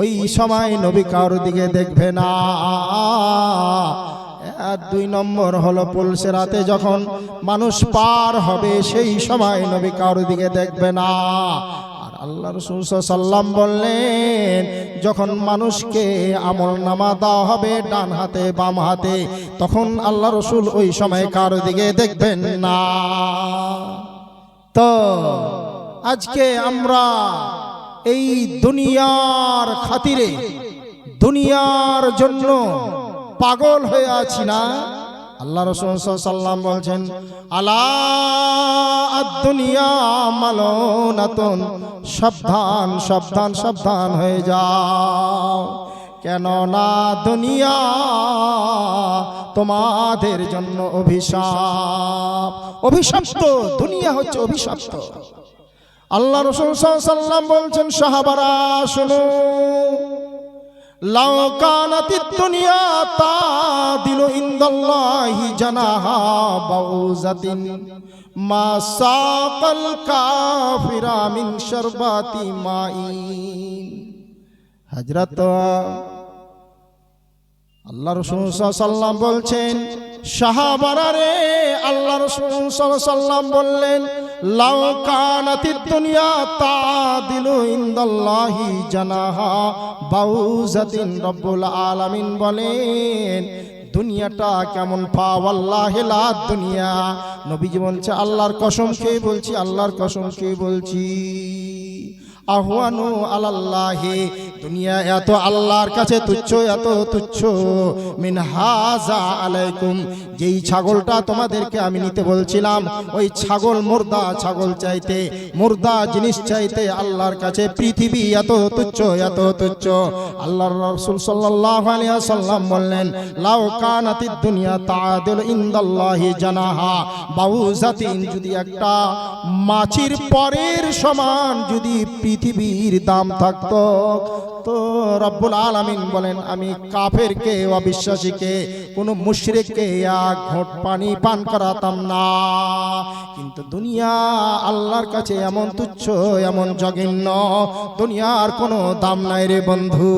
ওই সময় নবী কারোর দিকে দেখবে না। আর 2 নম্বর হলো পুলসিরাতে যখন মানুষ পার হবে সেই সময় নবী কারোর দিকে দেখবে না। আর আল্লাহ রাসূল সাল্লাল্লাহু আলাইহি ওয়াসাল্লাম বললেন যখন মানুষকে আমলনামা দেওয়া হবে ডান হাতে বাম হাতে, তখন আল্লাহ রাসূল ওই সময় কারোর দিকে দেখবেন না। তো আজকে আমরা এই দুনিয়ার খাতিরে দুনিয়ার জন্য পাগল হয়ে আছি না? আল্লাহ রাসূল সাল্লাল্লাহু আলাইহি ওয়াসাল্লাম বলছেন আলা আদ-দুনিয়া মালুনাতুন, সাবধান সাবধান সাবধান হয়ে যাও, কেন না দুনিয়া তোমাদের জন্য অভিশাপ। অভিশপ্ত দুনিয়া হচ্ছে অভিশপ্ত। আল্লাহ রাসূল সাল্লাল্লাহু আলাইহি ওয়াসাল্লাম বলছেন সাহাবারা শুনো, লাউ কানাতিদ দুনিয়া তাদিলু ইনদাল্লাহি জানাহা বাউজাতিন মা সাকাল কাফিরা মিন শারবাতি মাইন। হযরত আল্লাহ রাসূল সাল্লাল্লাহু আলাইহি ওয়াসাল্লাম বলছেন সাহাবারা রে, আল্লাহ রাসূল সাল্লাল্লাহু আলাইহি ওয়াসাল্লাম বললেন লাউ কানাতিদ দুনিয়া তাদিলু ইনদাল্লাহি জানাহা বাউজাতিন। রব্বুল আলামিন বলেন দুনিয়াটা কেমন পাও, ওয়াল্লাহি লা দুনিয়া। নবীজি বলছে আল্লাহর কসম খেয়ে বলছি, আল্লাহর কসম খেয়ে বলছি, আহওয়ানু আলাল্লাহি, দুনিয়া এত আল্লাহর কাছে তুচ্ছ, এত তুচ্ছ, মিন হাযা আলাইকুম, যেই ছাগলটা তোমাদেরকে আমি নিতে বলছিলাম ওই ছাগল মুর্দা ছাগল চাইতে, মুর্দা জিনিস চাইতে আল্লাহর কাছে পৃথিবী এত তুচ্ছ, এত তুচ্ছ। আল্লাহর রাসূল সাল্লাল্লাহু আলাইহি ওয়াসাল্লাম বললেন লাউ কানাতিদ দুনিয়া তাদিলু ইনদাল্লাহি জানাহা বাউজাতিন, যদি একটা মাছির পরের সমান যদি পৃথিবীর দাম থাকতো, তো রব্বুল আলামিন বলেন আমি কাফেরকে, অবিশ্বাসীকে, কোন মুশরিককে এক ঘোঁট পানি পান করাতাম না। কিন্তু দুনিয়া আল্লাহর কাছে এমন তুচ্ছ, এমন জঘন্য, দুনিয়ার কোনো দাম নাই রে বন্ধু।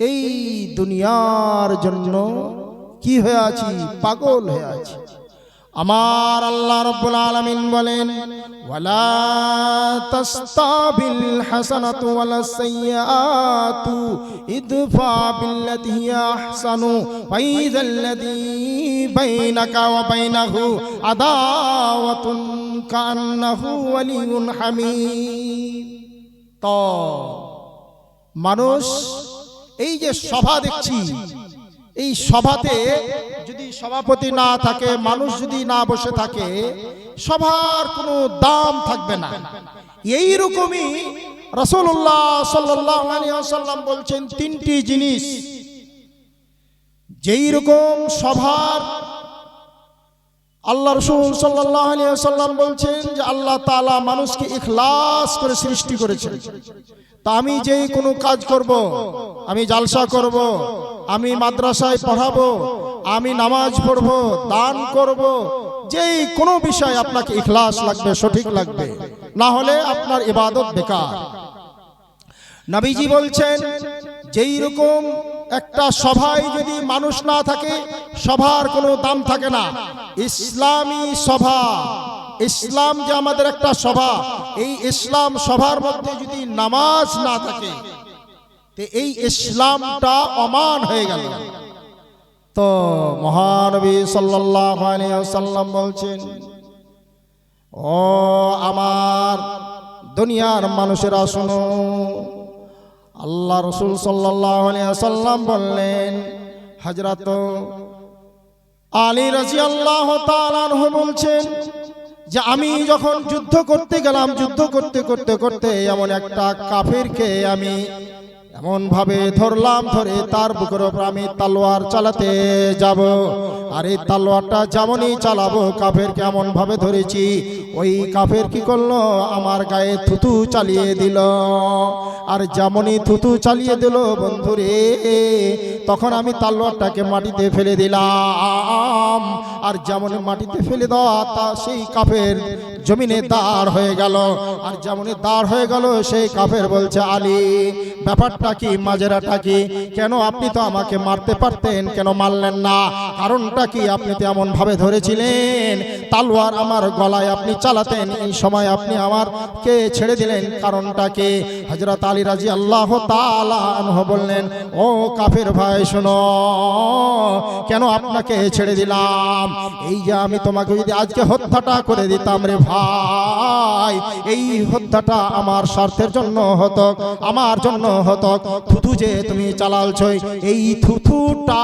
এই দুনিয়ার জন্য কি হয়ে আছি? পাগল হয়ে আছি। আমার আল্লাহ রাব্বুল আলামিন বলেন ওয়ালা তাস্তাবিল হাসানাতু ওয়ালা সাইয়্যাতু ইদফা বিল্লাতি হিয়া আহসানু ফাইযাল্লাযী বাইনাকা ওয়া বাইনাহু আদাওয়াতুন কান্নাহু ওয়ালিয়ুন হামীম। তো মানুষ এই যে সভা দেখছি, এই সভাতে যদি সভাপতি না থাকে, মানুষ যদি না বসে থাকে, সভার কোনো দাম থাকবে না। এই রকমই রাসূলুল্লাহ সাল্লাল্লাহু আলাইহি ওয়াসাল্লাম বলছেন 3টি জিনিস, যেই রকম সভার আল্লাহ রাসূল সাল্লাল্লাহু আলাইহি ওয়াসাল্লাম বলছেন যে আল্লাহ তাআলা মানুষকে ইখলাস করে সৃষ্টি করেছেন। তা আমি যেই কোনো কাজ করব, আমি জালসা করব, আমি মাদ্রাসায় পড়াবো, আমি নামাজ পড়ব, দান করব, যেই কোনো বিষয় আপনাকে ইখলাস লাগবে, সঠিক লাগবে, না হলে আপনার ইবাদত বেকার। নবীজি বলছেন যেই রকম একটা সভায় যদি মানুষ না থাকে, সভার কোনো দাম থাকে না। ইসলামী সভা, ইসলাম যে আমাদের একটা সভা, এই ইসলাম সভার মধ্যে যদি নামাজ না থাকে, তো এই ইসলামটা অমান হয়ে গেল। তো মহানবী সাল্লাল্লাহু আলাইহি ওয়াসাল্লাম বলছেন ও আমার দুনিয়ার মানুষেরা শোনো, আল্লাহ রাসূল সাল্লাল্লাহু আলাইহি ওয়াসাল্লাম বললেন, হযরত আলী রাদিয়াল্লাহু তাআলা আনহু বলছেন যে আমি যখন যুদ্ধ করতে গেলাম, যুদ্ধ করতে করতে করতে এমন একটা কাফিরকে আমি এমন ভাবে ধরলাম, ধরে তার বুকের উপর আমি তলোয়ার চালাতে যাব। আর এই তলোয়ারটা যেমনই চালাবো, কাফেরকে এমন ভাবে ধরেছি, ওই কাফের কি করলো, আমার গায়ে থুতু চালিয়ে দিল। আর যেমনই থুতু চালিয়ে দিল বন্ধুরে, তখন আমি তলোয়ারটাকে মাটিতে ফেলে দিলাম। আর যেমন মাটিতে ফেলে দেওয়া, তা সেই কাফের জমিনে দাঁড় হয়ে গেল। আর যেমনই দাঁড় হয়ে গেল সেই কাফের বলছে, আলী ব্যাপারটা কি, মাজেরাটা কি? কেন আপনি তো আমাকে মারতে পারতেন, কেন মারলেন না? কারণটা কি? আপনি তো এমন ভাবে ধরেছিলেন তালোয়ার আমার গলায় আপনি চালাতেন, এই সময় আপনি আমারকে ছেড়ে দিলেন, কারণটা কি? হযরত আলী রাদিয়াল্লাহু তাআলা আনহু বললেন, ও কাফের ভাই শোনো, কেন আপনাকে ছেড়ে দিলাম? এই যে আমি তোমাকে যদি আজকে হত্যাটা করে দিতাম রে ভাই, এই হত্যাটা আমার স্বার্থের জন্য হতো, আমার জন্য হতো। থুথু যে তুমি চালালছই, এই থুথুটা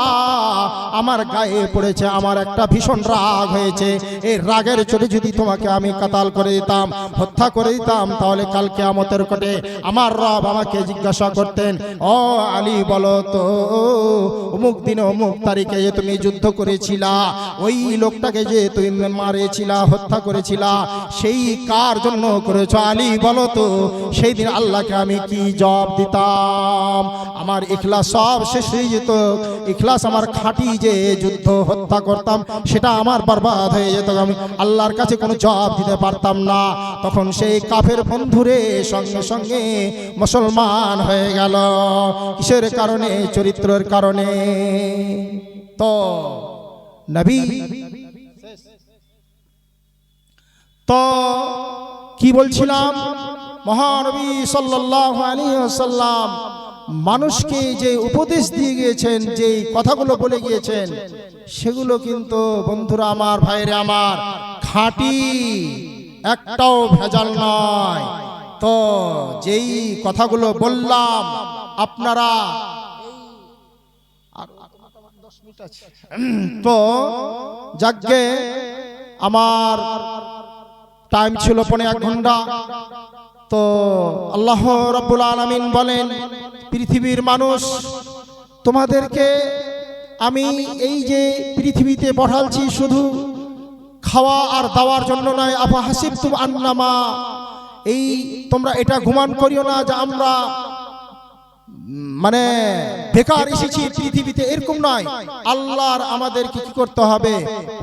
আমার গায়ে পড়েছে, আমার একটা ভীষণ রাগ হয়েছে। এই রাগের চোটে যদি তোমাকে আমি কাতাল করে দিতাম, হত্যা করে দিতাম, তাহলে কাল কিয়ামতের কোটে আমার রব আমাকে জিজ্ঞাসা করতেন, ও আলী বলো তো, অমুক দিন অমুক তারিখে যে তুমি যুদ্ধ করেছিলা, ওই লোকটাকে যে তুমি মারেছিলা, হত্যা করেছিলা, সেই কার জন্য করেছো? আলী বলো তো, সেই দিন আল্লাহকে আমি কি জবাব দিতাম? আমার ইখলাস সব শেষ হয়ে যেত, ইখলাস আমার খাঁটি যে যুদ্ধ হত্যা করতাম সেটা আমার বরবাদ হয়ে যেত, আমি আল্লাহর কাছে কোনো জবাব দিতে পারতাম না। তখন সেই কাফের বন্ধুরে সঙ্গে সঙ্গে মুসলমান হয়ে গেল। কিসের কারণে? চরিত্রের কারণে। তো নবী তো কি বলছিলাম, মহানবী সাল্লাল্লাহু আলাইহি ওয়াসাল্লাম মানুষকে যে উপদেশ দিয়ে গিয়েছেন, যে কথাগুলো বলে গিয়েছেন, সেগুলো কিন্তু বন্ধুরা আমার, ভাইরে আমার, খাঁটি, একটাও ভেজাল নয়। তো যেই কথাগুলো বললাম আপনারা, তো যাকে আমার টাইম ছিল 1.5 ঘন্টা। তো আল্লাহ রাব্বুল আলামিন বলেন, পৃথিবীর মানুষ, তোমাদেরকে আমি এই যে পৃথিবীতে পাঠালছি শুধু খাওয়া আর দাওয়ার জন্য নয়। আফা হাসিবতুম আন্নামা, এই তোমরা এটা গুমান করিও না যে আমরা মানে বেকার এসেছি পৃথিবীতে, এরকম নয়। আল্লাহর আমাদেরকে কি করতে হবে?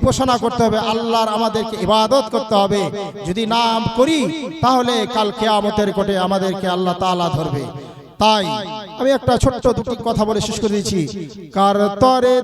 উপাসনা করতে হবে, আল্লাহর আমাদেরকে ইবাদত করতে হবে। যদি নাম করি তাহলে কাল কিয়ামতের কোটে আমাদেরকে আল্লাহ তাআলা ধরবে। তাই আমি একটা ছোট্ট দুটি কথা বলে শেষ করে দিচ্ছি। কার তরে